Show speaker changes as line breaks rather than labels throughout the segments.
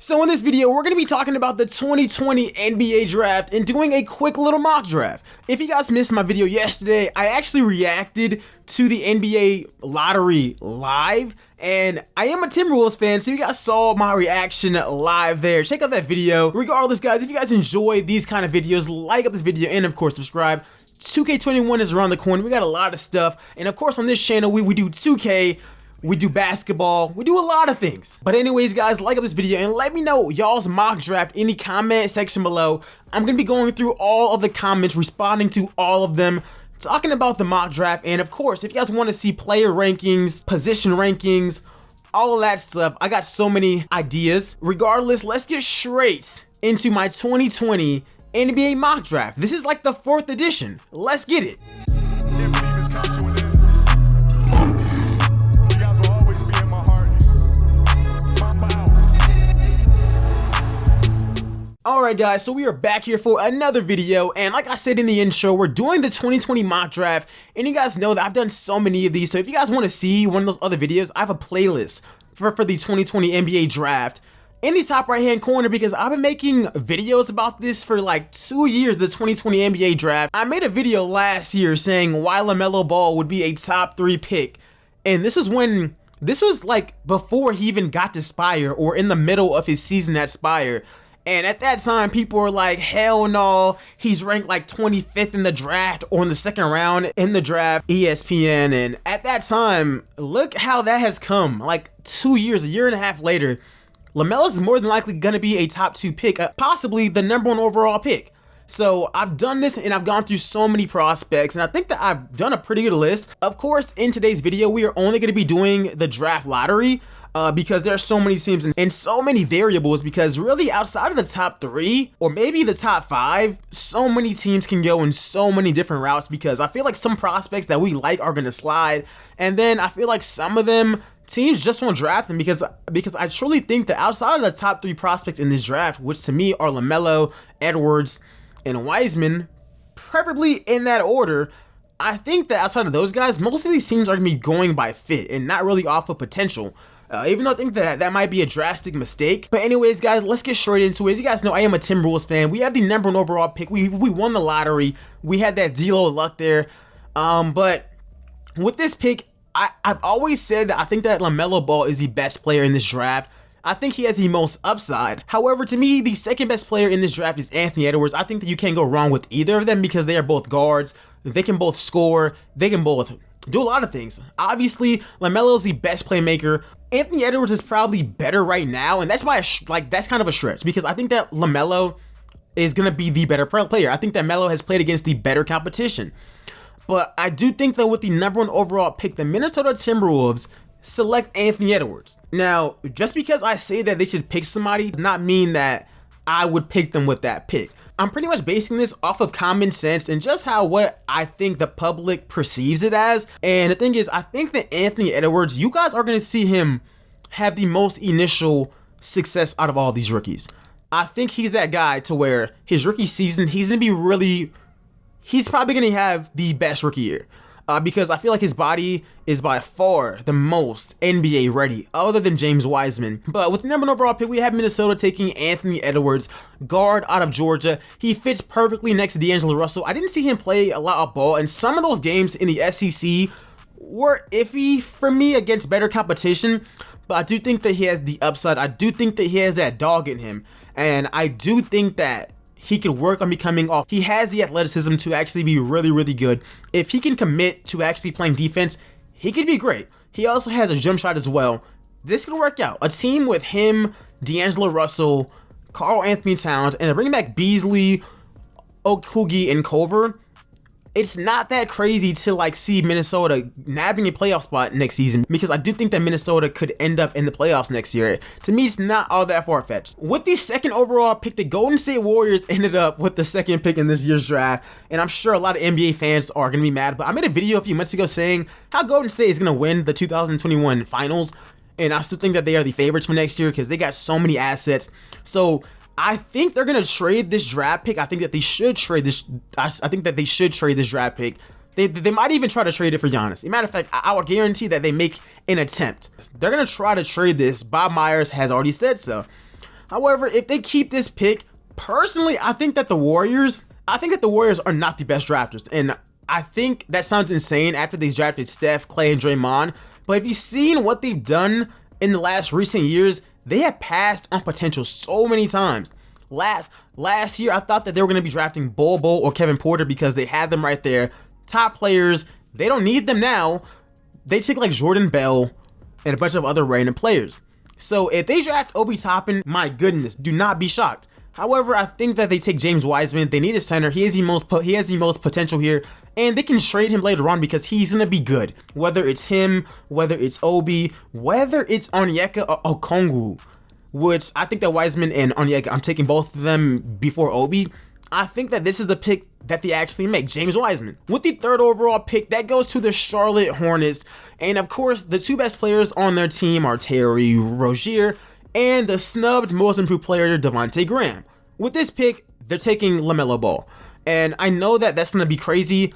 So in this video, we're going to be talking about the 2020 NBA draft and doing a quick little mock draft. If you guys missed my video yesterday, I actually reacted to the NBA lottery live, and I am a Timberwolves fan, so you guys saw my reaction live there. Check out that video. Regardless, guys, if you guys enjoy these kind of videos, like up this video and of course subscribe. 2K21 is around the corner. We got a lot of stuff, and of course on this channel we do 2K. We do basketball, we do a lot of things. But anyways, guys, like up this video and let me know y'all's mock draft in the comment section below. I'm gonna be going through all of the comments, responding to all of them, talking about the mock draft, and of course, if you guys want to see player rankings, position rankings, all of that stuff, I got so many ideas. Regardless, let's get straight into my 2020 NBA mock draft. This is like the 4th edition. Let's get it. Alright guys, so we are back here for another video, and like I said in the intro, we're doing the 2020 mock draft, and you guys know that I've done so many of these, so if you guys want to see one of those other videos, I have a playlist for the 2020 NBA draft in the top right hand corner, because I've been making videos about this for like 2 years, the 2020 NBA draft. I made a video last year saying why Lamelo Ball would be a top 3 pick, and this was like before he even got to Spire, or in the middle of his season at Spire. And at that time, people were like, hell no, he's ranked like 25th in the draft or in the 2nd round in the draft, ESPN. And at that time, look how that has come. Like 2 years, a year and a half later, LaMelo's more than likely going to be a top 2 pick, possibly the #1 overall pick. So I've done this and I've gone through so many prospects, and I think that I've done a pretty good list. Of course, in today's video, we are only going to be doing the draft lottery. Because there are so many teams and so many variables, because really outside of the top 3 or maybe the top 5, so many teams can go in so many different routes, because I feel like some prospects that we like are going to slide, and then I feel like some of them teams just won't draft them because I truly think that outside of the top 3 prospects in this draft, which to me are Lamelo, Edwards, and Wiseman, preferably in that order, I think that outside of those guys, most of these teams are going to be going by fit and not really off of potential. Even though I think that might be a drastic mistake. But anyways, guys, let's get straight into it. As you guys know, I am a Timberwolves fan. We have the #1 overall pick. We won the lottery. We had that D'Lo luck there. But with this pick, I've always said that I think that Lamelo Ball is the best player in this draft. I think he has the most upside. However, to me, the 2nd best player in this draft is Anthony Edwards. I think that you can't go wrong with either of them because they are both guards. They can both score. They can both do a lot of things. Obviously, LaMelo is the best playmaker. Anthony Edwards is probably better right now, and that's why that's kind of a stretch, because I think that LaMelo is going to be the better player. I think that Melo has played against the better competition. But I do think that with the #1 overall pick, the Minnesota Timberwolves select Anthony Edwards. Now, just because I say that they should pick somebody does not mean that I would pick them with that pick. I'm pretty much basing this off of common sense and just what I think the public perceives it as. And the thing is, I think that Anthony Edwards, you guys are going to see him have the most initial success out of all these rookies. I think he's that guy to where his rookie season, he's probably going to have the best rookie year. Because I feel like his body is by far the most NBA ready, other than James Wiseman. But with the #1 overall pick, we have Minnesota taking Anthony Edwards, guard out of Georgia. He fits perfectly next to D'Angelo Russell. I didn't see him play a lot of ball, and some of those games in the SEC were iffy for me against better competition. But I do think that he has the upside. I do think that he has that dog in him, and I do think that he could work on becoming off. He has the athleticism to actually be really, really good. If he can commit to actually playing defense, he could be great. He also has a jump shot as well. This could work out. A team with him, D'Angelo Russell, Karl Anthony Towns, and bringing back Beasley, Okongwu, and Culver. It's not that crazy to see Minnesota nabbing a playoff spot next season, because I do think that Minnesota could end up in the playoffs next year. To me, it's not all that far-fetched. With the 2nd overall pick, the Golden State Warriors ended up with the 2nd pick in this year's draft, and I'm sure a lot of NBA fans are going to be mad, but I made a video a few months ago saying how Golden State is going to win the 2021 finals, and I still think that they are the favorites for next year because they got so many assets. So I think they're gonna trade this draft pick. I think that they should trade this. I think that they should trade this draft pick. They might even try to trade it for Giannis. As a matter of fact, I would guarantee that they make an attempt. They're gonna try to trade this. Bob Myers has already said so. However, if they keep this pick, personally, I think that the Warriors are not the best drafters. And I think that sounds insane after they drafted Steph, Clay, and Draymond. But if you've seen what they've done in the last recent years, they have passed on potential so many times. Last year, I thought that they were going to be drafting Bol or Kevin Porter because they had them right there. Top players, they don't need them now. They took like Jordan Bell and a bunch of other random players. So if they draft Obi Toppin, my goodness, do not be shocked. However, I think that they take James Wiseman. They need a center. He has the most potential here, and they can trade him later on because he's gonna be good. Whether it's him, whether it's Obi, whether it's Onyeka Okongwu, which I think that Wiseman and Onyeka, I'm taking both of them before Obi. I think that this is the pick that they actually make, James Wiseman. With the 3rd overall pick, that goes to the Charlotte Hornets. And of course, the 2 best players on their team are Terry Rozier and the snubbed most improved player, Devontae Graham. With this pick, they're taking Lamelo Ball. And I know that that's going to be crazy,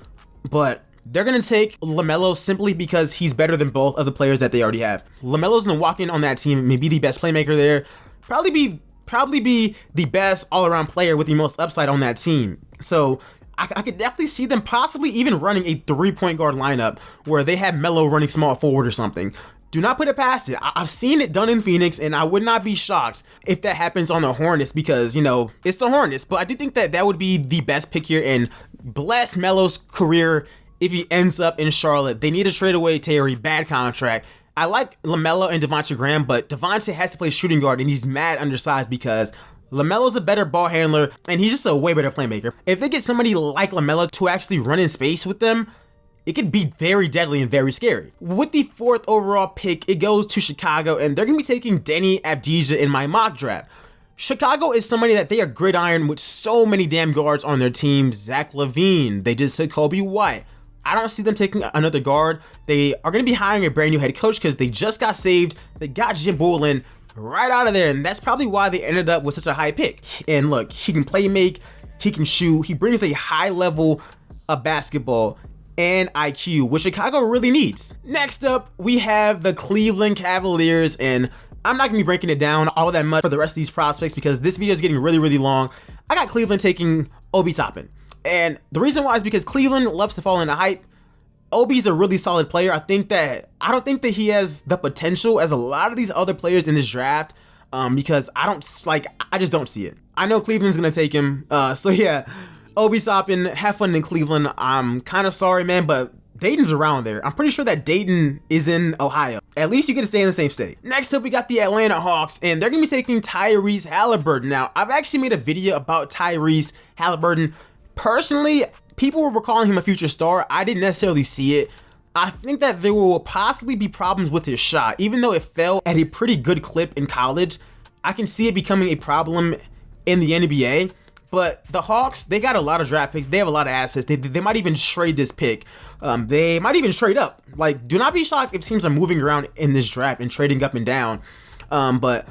but they're going to take Lamelo simply because he's better than both of the players that they already have. Lamelo's going to walk in on that team, maybe the best playmaker there, probably be the best all-around player with the most upside on that team. So I could definitely see them possibly even running a 3-point guard lineup where they have Melo running small forward or something. Do not put it past it. I've seen it done in Phoenix, and I would not be shocked if that happens on the Hornets because, you know, it's the Hornets. But I do think that that would be the best pick here, and bless Melo's career if he ends up in Charlotte. They need to trade away Terry, bad contract. I like Lamelo and Devontae Graham, but Devontae has to play shooting guard, and he's mad undersized because LaMelo's a better ball handler, and he's just a way better playmaker. If they get somebody like LaMelo to actually run in space with them, it could be very deadly and very scary. With the 4th overall pick, it goes to Chicago, and they're going to be taking Denny Avdija in my mock draft. Chicago is somebody that they are gridiron with so many damn guards on their team. Zach LaVine, they just took Kobe White. I don't see them taking another guard. They are going to be hiring a brand new head coach because they just got saved. They got Jim Boylen right out of there, and that's probably why they ended up with such a high pick. And look, he can play make, he can shoot, he brings a high level of basketball and IQ, which Chicago really needs. Next up, we have the Cleveland Cavaliers, and I'm not gonna be breaking it down all that much for the rest of these prospects because this video is getting really long. I got Cleveland taking Obi Toppin, and the reason why is because Cleveland loves to fall into hype. Obi's a really solid player. I don't think that he has the potential as a lot of these other players in this draft because I just don't see it. I know Cleveland's gonna take him, so yeah, Obi Toppin, have fun in Cleveland. I'm kind of sorry, man, but Dayton's around there. I'm pretty sure that Dayton is in Ohio. At least you get to stay in the same state. Next up, we got the Atlanta Hawks, and they're gonna be taking Tyrese Halliburton. Now, I've actually made a video about Tyrese Halliburton. Personally, people were calling him a future star. I didn't necessarily see it. I think that there will possibly be problems with his shot. Even though it fell at a pretty good clip in college, I can see it becoming a problem in the NBA. But the Hawks, they got a lot of draft picks. They have a lot of assets. They might even trade this pick. They might even trade up. Like, do not be shocked if teams are moving around in this draft and trading up and down. But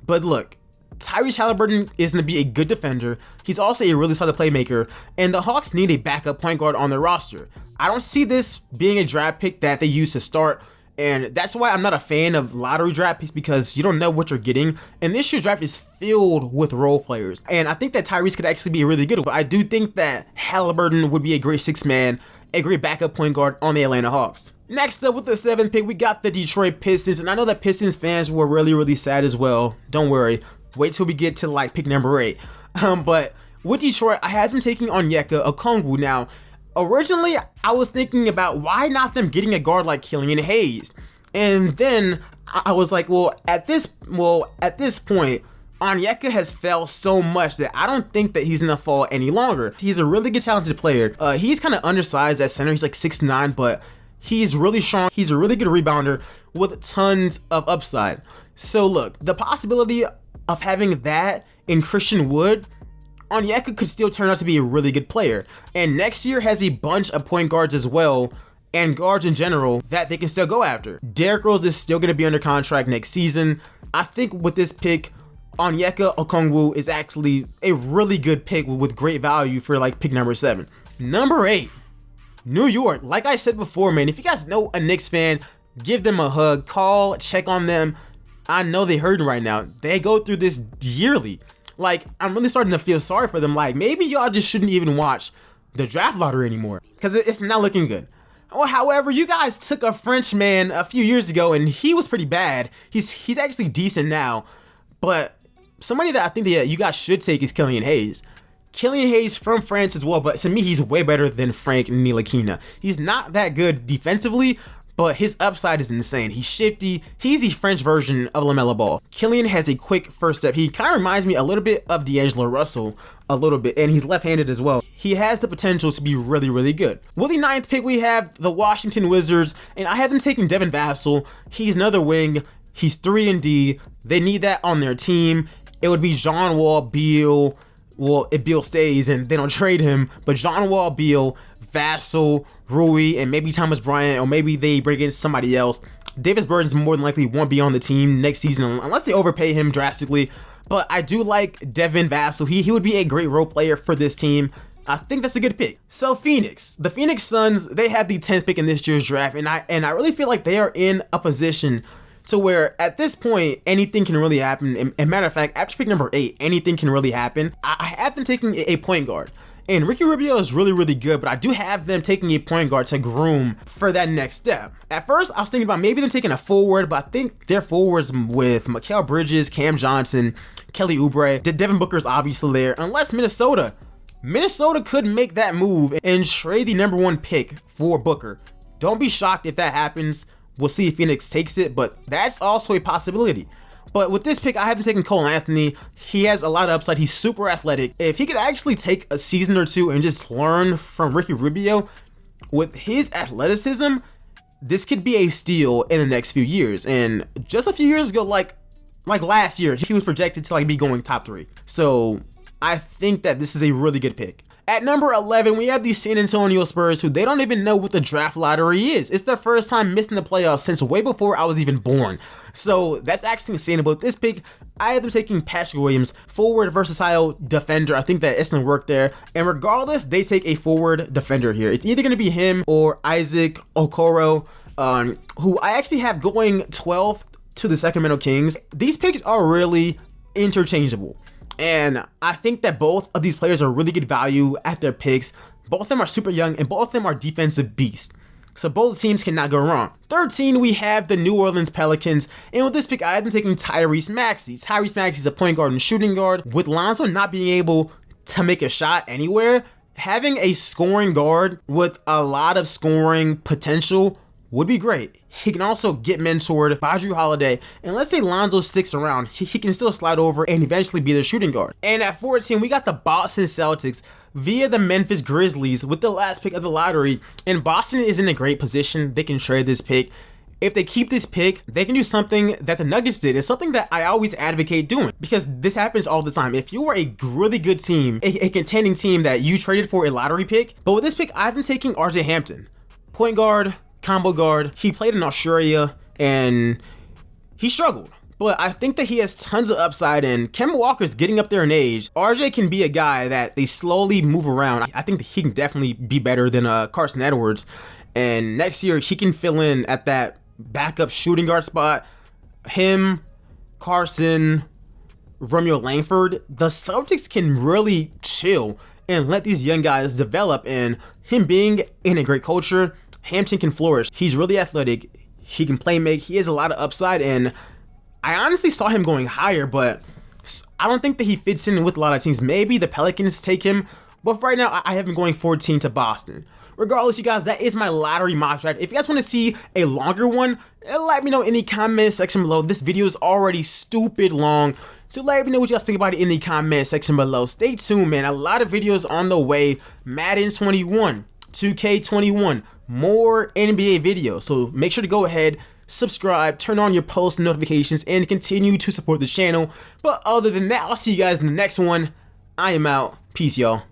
look, Tyrese Halliburton is going to be a good defender. He's also a really solid playmaker, and the Hawks need a backup point guard on their roster. I don't see this being a draft pick that they use to start, and that's why I'm not a fan of lottery draft picks because you don't know what you're getting. And this year's draft is filled with role players, and I think that Tyrese could actually be a really good one. But I do think that Halliburton would be a great 6-man, a great backup point guard on the Atlanta Hawks. Next up with the 7th pick, we got the Detroit Pistons, and I know that Pistons fans were really sad as well. Don't worry. Wait till we get to like pick number 8. But with Detroit, I had them taking Onyeka Okongwu. Now, originally, I was thinking about why not them getting a guard like Killian Hayes. And then I was like, well, at this point, Onyeka has fell so much that I don't think that he's gonna fall any longer. He's a really good talented player. He's kind of undersized at center. He's like 6'9", but he's really strong. He's a really good rebounder with tons of upside. So look, the possibility of having that in Christian Wood, Onyeka could still turn out to be a really good player. And next year has a bunch of point guards as well, and guards in general, that they can still go after. Derrick Rose is still going to be under contract next season. I think with this pick, Onyeka Okongwu is actually a really good pick with great value for like pick number 7. Number 8, New York. Like I said before, man, if you guys know a Knicks fan, give them a hug, call, check on them. I know they hurting right now. They go through this yearly. Like, I'm really starting to feel sorry for them. Like, maybe y'all just shouldn't even watch the draft lottery anymore, because it's not looking good. Well, however, you guys took a Frenchman a few years ago, and he was pretty bad. He's actually decent now, but somebody that I think that you guys should take is Killian Hayes. Killian Hayes from France as well, but to me, he's way better than Frank Ntilikina. He's not that good defensively, but his upside is insane. He's shifty. He's the French version of Lamelo Ball. Killian has a quick first step. He kind of reminds me a little bit of D'Angelo Russell, a little bit, and he's left-handed as well. He has the potential to be really, really good. With the 9th pick, we have the Washington Wizards, and I have them taking Devin Vassell. He's another wing. He's 3-and-D. They need that on their team. It would be John Wall, Beal. Well, if Beal stays and they don't trade him, but John Wall, Beal, Vassell, Rui, and maybe Thomas Bryant, or maybe they bring in somebody else. Davis Bertans more than likely won't be on the team next season unless they overpay him drastically. But I do like Devin Vassell. He would be a great role player for this team. I think that's a good pick. So Phoenix, the Phoenix Suns, they have the 10th pick in this year's draft, and I really feel like they are in a position to where at this point anything can really happen. And matter of fact, after pick number 8, anything can really happen. I have them taking a point guard. And Ricky Rubio is really, really good, but I do have them taking a point guard to groom for that next step. At first, I was thinking about maybe them taking a forward, but I think their forwards with Mikal Bridges, Cam Johnson, Kelly Oubre, Devin Booker's obviously there, unless Minnesota could make that move and trade the number 1 pick for Booker. Don't be shocked if that happens. We'll see if Phoenix takes it, but that's also a possibility. But with this pick, I haven't taken Cole Anthony. He has a lot of upside. He's super athletic. If he could actually take a season or two and just learn from Ricky Rubio, with his athleticism, this could be a steal in the next few years. And just a few years ago, like last year, he was projected to be going top 3. So I think that this is a really good pick. At number 11, we have the San Antonio Spurs, who they don't even know what the draft lottery is. It's their first time missing the playoffs since way before I was even born. So that's actually insane. But this pick, I have them taking Patrick Williams, forward versatile defender. I think that it's gonna work there. And regardless, they take a forward defender here. It's either gonna be him or Isaac Okoro, who I actually have going 12th to the Sacramento Kings. These picks are really interchangeable. And I think that both of these players are really good value at their picks. Both of them are super young, and both of them are defensive beasts. So both teams cannot go wrong. 13, we have the New Orleans Pelicans. And with this pick, I have them taking Tyrese Maxey. Tyrese Maxey is a point guard and shooting guard. With Lonzo not being able to make a shot anywhere, having a scoring guard with a lot of scoring potential would be great. He can also get mentored by Drew Holiday, and let's say Lonzo sticks around, he can still slide over and eventually be the shooting guard. And at 14, we got the Boston Celtics via the Memphis Grizzlies with the last pick of the lottery, and Boston is in a great position. They can trade this pick. If they keep this pick, they can do something that the Nuggets did. It's something that I always advocate doing, because this happens all the time. If you are a really good team, a contending team that you traded for a lottery pick, but with this pick, I've been taking RJ Hampton, point guard, combo guard. He played in Australia and he struggled, but I think that he has tons of upside, and Kemba Walker's getting up there in age. RJ can be a guy that they slowly move around. I think that he can definitely be better than Carson Edwards, and next year he can fill in at that backup shooting guard spot. Him, Carson, Romeo Langford, the Celtics can really chill and let these young guys develop, and him being in a great culture, Hampton can flourish. He's really athletic. He can play make. He has a lot of upside, and I honestly saw him going higher, but I don't think that he fits in with a lot of teams. Maybe the Pelicans take him, but for right now, I have him going 14 to Boston. Regardless, you guys, that is my lottery mock draft. If you guys want to see a longer one, let me know in the comment section below. This video is already stupid long, so let me know what you guys think about it in the comment section below. Stay tuned, man. A lot of videos on the way. Madden 21, 2K21, more NBA videos. So make sure to go ahead, subscribe, turn on your post notifications, and continue to support the channel. But other than that, I'll see you guys in the next one. I am out. Peace, y'all.